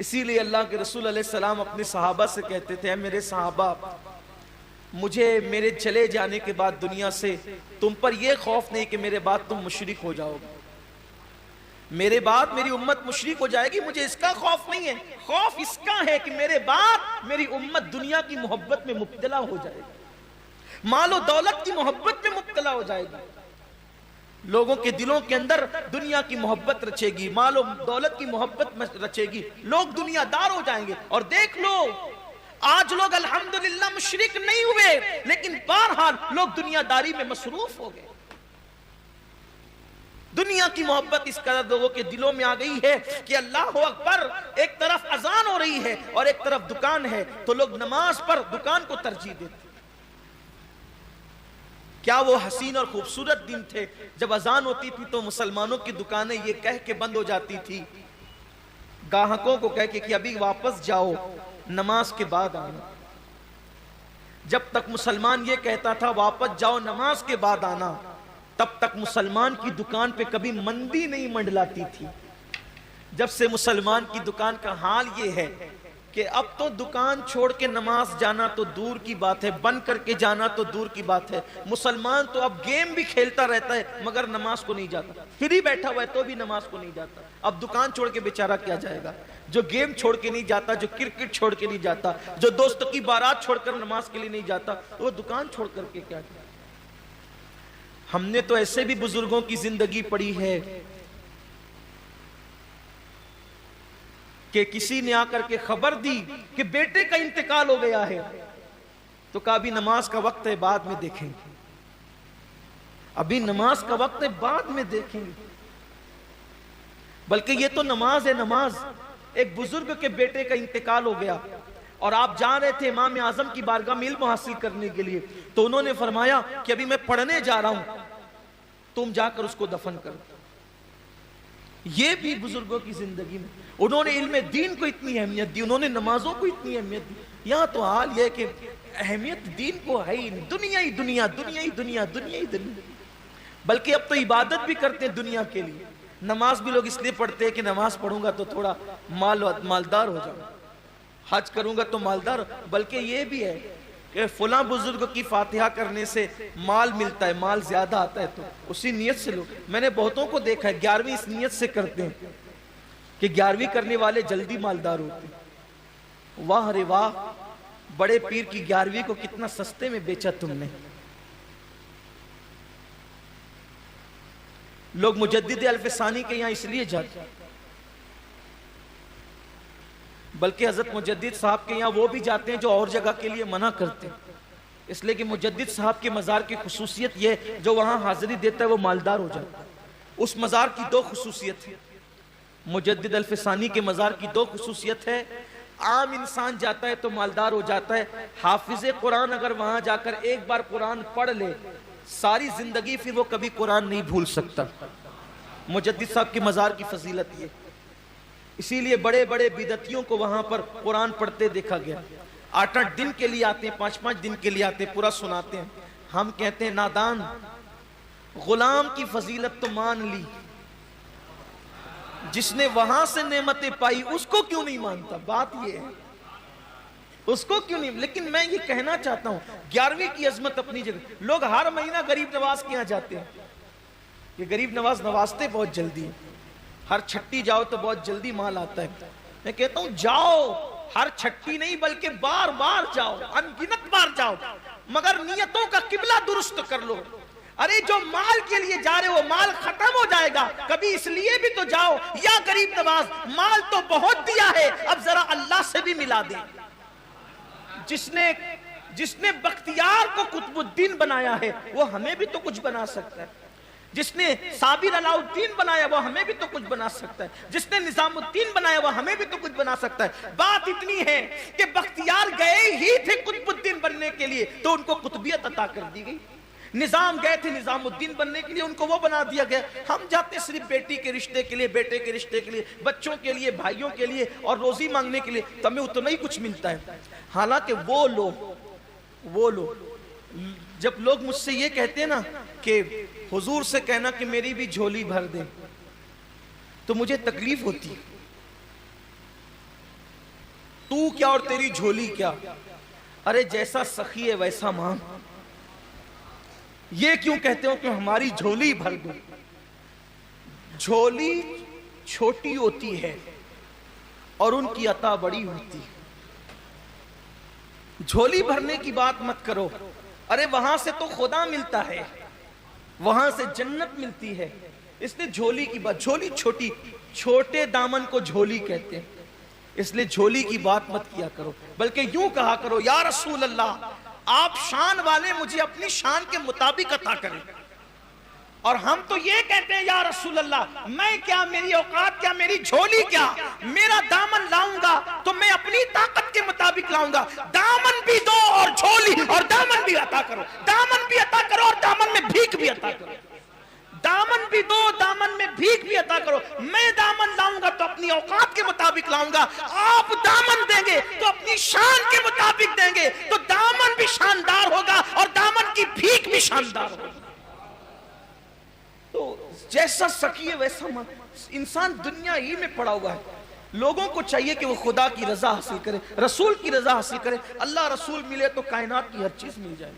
اسی لیے اللہ کے رسول علیہ السلام اپنے صحابہ سے کہتے تھے، اے میرے صحابہ، مجھے میرے چلے جانے کے بعد دنیا سے تم پر یہ خوف نہیں کہ میرے بعد تم مشرک ہو جاؤ گے، میرے بعد میری امت مشرک ہو جائے گی، مجھے اس کا خوف نہیں ہے، خوف اس کا ہے کہ میرے بعد میری امت دنیا کی محبت میں مبتلا ہو جائے گی، مال و دولت کی محبت میں مبتلا ہو جائے گی، لوگوں کے دلوں کے اندر دنیا کی محبت رچے گی، مال و دولت کی محبت رچے گی، لوگ دنیا دار ہو جائیں گے۔ اور دیکھ لو آج لوگ الحمدللہ مشرک نہیں ہوئے، لیکن بہرحال لوگ دنیا داری میں مصروف ہو گئے۔ دنیا کی محبت اس قدر لوگوں کے دلوں میں آ گئی ہے کہ اللہ اکبر، ایک طرف اذان ہو رہی ہے اور ایک طرف دکان ہے تو لوگ نماز پر دکان کو ترجیح دیتے۔ کیا وہ حسین اور خوبصورت دن تھے جب اذان ہوتی تھی تو مسلمانوں کی دکانیں یہ کہہ کے بند ہو جاتی تھی، گاہکوں کو کہہ کے کہ ابھی واپس جاؤ، نماز کے بعد آنا۔ جب تک مسلمان یہ کہتا تھا واپس جاؤ نماز کے بعد آنا، تب تک مسلمان کی دکان پہ کبھی مندی نہیں منڈلاتی تھی۔ جب سے مسلمان کی دکان کا حال یہ ہے کہ اب تو دکان چھوڑ کے نماز جانا تو دور کی بات ہے، بند کر کے جانا تو دور کی بات ہے، مسلمان تو اب گیم بھی کھیلتا رہتا ہے مگر نماز کو نہیں جاتا، فری بیٹھا ہوا ہے تو بھی نماز کو نہیں جاتا۔ اب دکان چھوڑ کے بیچارہ کیا جائے گا؟ جو گیم چھوڑ کے نہیں جاتا، جو کرکٹ چھوڑ کے نہیں جاتا، جو دوست کی بارات چھوڑ کر نماز کے لیے نہیں جاتا، وہ دکان چھوڑ کر کے کیا جائے؟ ہم نے تو ایسے بھی بزرگوں کی زندگی پڑھی ہے کہ کسی نے آ کر کے خبر دی کہ بیٹے کا انتقال ہو گیا ہے تو کہا ابھی نماز کا وقت ہے بعد میں دیکھیں گے، ابھی نماز کا وقت ہے بعد میں دیکھیں گے۔ بلکہ یہ تو نماز ہے، نماز۔ ایک بزرگ کے بیٹے کا انتقال ہو گیا اور آپ جا رہے تھے امام اعظم کی بارگاہ میں علم حاصل کرنے کے لیے، تو انہوں نے فرمایا کہ ابھی میں پڑھنے جا رہا ہوں، تم جا کر اس کو دفن کر۔ یہ بھی بزرگوں کی زندگی میں انہوں نے علم دین کو اتنی اہمیت دی، انہوں نے نمازوں کو اتنی اہمیت دی۔ یہاں تو حال یہ کہ اہمیت دین کو ہے ہی نہیں، دنیا ہی دنیا، دنیا ہی دنیا، دنیا ہی دنیا۔ بلکہ اب تو عبادت بھی کرتے ہیں دنیا کے لیے، نماز بھی لوگ اس لیے پڑھتے ہیں کہ نماز پڑھوں گا تو تھوڑا مالدار ہو جاؤں، حج کروں گا تو مالدار۔ بلکہ یہ بھی ہے کہ فلاں بزرگ کی فاتحہ کرنے سے مال ملتا ہے، مال زیادہ آتا ہے، تو اسی نیت سے لوگ، میں نے بہتوں کو دیکھا ہے 11ویں اس نیت سے کرتے ہیں کہ 11ویں کرنے والے جلدی مالدار ہوتے ہیں۔ واہ رے واہ، بڑے پیر کی 11ویں کو کتنا سستے میں بیچا تم نے۔ لوگ مجدد الفسانی کے یہاں اس لیے جاتے ہیں، بلکہ حضرت مجدد صاحب کے یہاں وہ بھی جاتے ہیں جو اور جگہ کے لیے منع کرتے ہیں، اس لیے کہ مجدد صاحب کے مزار کی خصوصیت یہ جو وہاں حاضری دیتا ہے وہ مالدار ہو جاتا ہے۔ اس مزار کی دو خصوصیت ہے، مجدد الفسانی کے مزار کی دو خصوصیت ہے۔ عام انسان جاتا ہے تو مالدار ہو جاتا ہے، حافظ قرآن اگر وہاں جا کر ایک بار قرآن پڑھ لے ساری زندگی پھر وہ کبھی قرآن نہیں بھول سکتا۔ مجدد صاحب کے مزار کی فضیلت یہ، اسی لیے بڑے بڑے بدعتیوں کو وہاں پر قرآن پڑھتے دیکھا گیا، 8-8 دن کے لیے آتے ہیں، 5-5 دن کے لیے آتے ہیں، پورا سناتے ہیں۔ ہم کہتے ہیں نادان، غلام کی فضیلت تو مان لی، جس نے وہاں سے نعمتیں پائی اس کو کیوں نہیں مانتا؟ بات یہ ہے، اس کو کیوں نہیں؟ لیکن میں یہ کہنا چاہتا ہوں 11ویں کی عظمت اپنی جگہ۔ لوگ ہر مہینہ غریب نواز کے یہاں جاتے ہیں، یہ غریب نواز نوازتے بہت جلدی ہیں، ہر چھٹی جاؤ تو بہت جلدی مال آتا ہے۔ میں کہتا ہوں جاؤ، ہر چھٹی نہیں بلکہ بار بار جاؤ، انگنت بار جاؤ، مگر نیتوں کا قبلہ درست کر لو۔ ارے جو مال کے لیے جا رہے ہو مال ختم ہو جائے گا، کبھی اس لیے بھی تو جاؤ یا غریب نواز مال تو بہت دیا ہے، اب ذرا اللہ سے بھی ملا دے۔ جس نے بختیار کو قطب الدین بنایا ہے وہ ہمیں بھی تو کچھ بنا سکتا ہے، جس نے صابر علاء الدین بنایا وہ ہمیں بھی تو کچھ بنا سکتا ہے، جس نے نظام الدین بنایا وہ ہمیں بھی تو کچھ بنا سکتا ہے۔ بات اتنی ہے کہ بختیار گئے ہی تھے قطب الدین بننے کے لیے تو ان کو قطبیت عطا کر دی گئی، نظام گئے تھے نظام الدین بننے کے لیے ان کو وہ بنا دیا گیا۔ ہم جاتے صرف بیٹی کے رشتے کے لیے، بیٹے کے رشتے کے لیے، بچوں کے لیے، بھائیوں کے لیے اور روزی مانگنے کے لیے، تو ہمیں اتنا ہی کچھ ملتا ہے۔ حالانکہ وہ لوگ جب لوگ مجھ سے یہ کہتے ہیں نا کہ حضور سے کہنا کہ میری بھی جھولی بھر دیں، تو مجھے تکلیف ہوتی ہے۔ تو کیا اور تیری جھولی کیا؟ ارے جیسا سخی ہے ویسا مانگ. یہ کیوں کہتے ہو کہ ہماری جھولی بھر دو؟ جھولی چھوٹی ہوتی ہے اور ان کی عطا بڑی ہوتی ہے. جھولی بھرنے کی بات مت کرو. ارے وہاں سے تو خدا ملتا ہے, وہاں سے جنت ملتی ہے. اس لیے جھولی کی بات, جھولی چھوٹی, چھوٹے دامن کو جھولی کہتے ہیں. اس لیے جھولی کی بات مت کیا کرو, بلکہ یوں کہا کرو یا رسول اللہ آپ شان والے, مجھے اپنی شان کے مطابق عطا کریں. اور ہم تو یہ کہتے ہیں یا رسول اللہ میں کیا, میری اوقات کیا, میری جھولی کیا, میرا دامن لاؤں گا تو میں اپنی طاقت کے مطابق لاؤں گا. دامن بھی دو اور جھولی اور دامن بھی عطا کرو, دامن بھی عطا کرو اور دامن میں بھیک بھی عطا کرو. دامن بھی دو, دامن میں بھیک بھی عطا کرو. میں دامن لاؤں گا تو اپنی اوقات کے مطابق لاؤں گا, آپ دامن دیں گے تو اپنی شان کے مطابق دیں گے, تو دامن بھی شاندار ہوگا اور دامن کی بھیک بھی شاندار ہوگا. تو جیسا سخی ہے ویسا انسان دنیا ہی میں پڑا ہوا ہے. لوگوں کو چاہیے کہ وہ خدا کی رضا حاصل کرے, رسول کی رضا حاصل کرے. اللہ رسول ملے تو کائنات کی ہر چیز مل جائے.